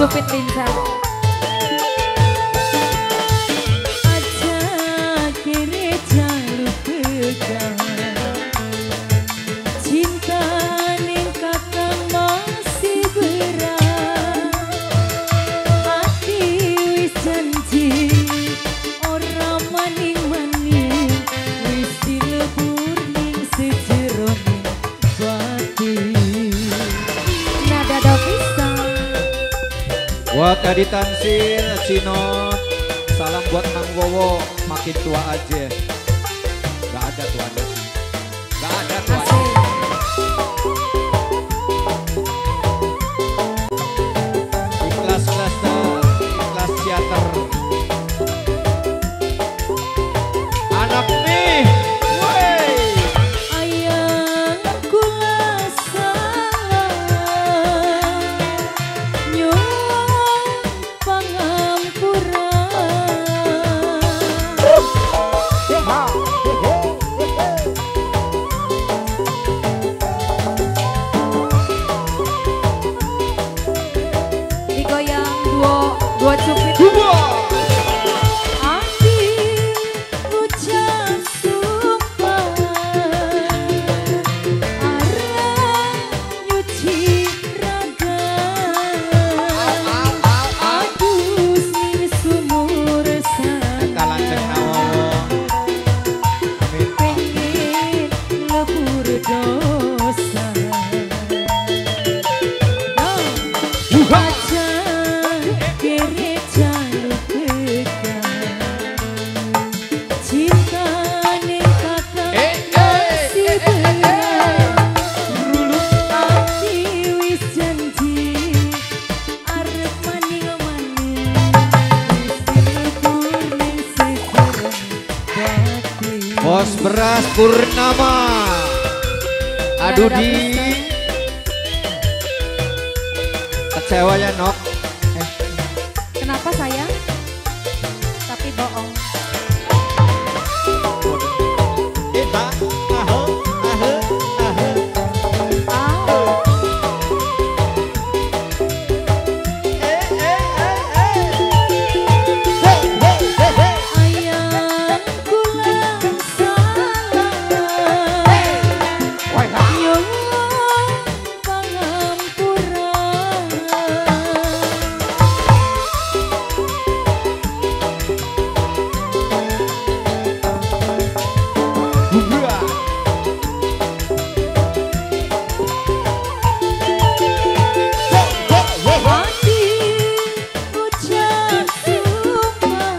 Cupit Linsa. Aja kiri jaluk pegang cinta ning kakang masih berat hati wis janji ora maning-maning wis dilebur ning sejeroning batin nada do pisang. Buat editan Cinon, salam buat Mang Wowo, makin tua aja. Gak ada tuanya sih, gak ada tuanya. Ikhlas teater. Anak nih, woi. Ayang kula salah nyuwun pangampuran. Digoyang dua cupit. Hati ucap sumpah arah nyuci raga adus ning sumur sana Kalanceng nawowo. pengen lebur dosa. Aja kiri jaluk pegang cinta ning kakang masih berat hati wis janji arep maning-maning wis dilebur ning sejeroning batin. Bos Beras Purnama, aduh di kecewa ya Nok. Kenapa sayang? Tapi bohong. Ayang kula salah nyuwun pangampuran. Hati ucap sumpah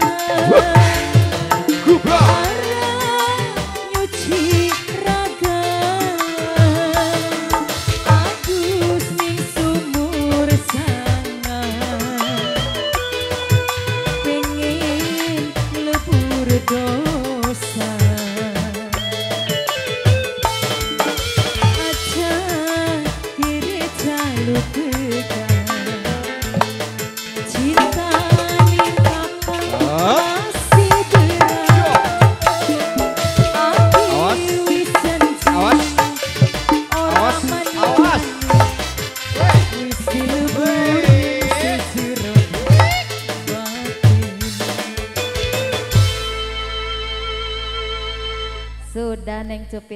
arah nyuci raga adus ning sumur sana pengen lebur dosa. Aja kiri jaluk pegang cinta ning kakang masih berat hati wis janji ora maning-maning wis dilebur sejeroning batin. Sudah Neng Cupit.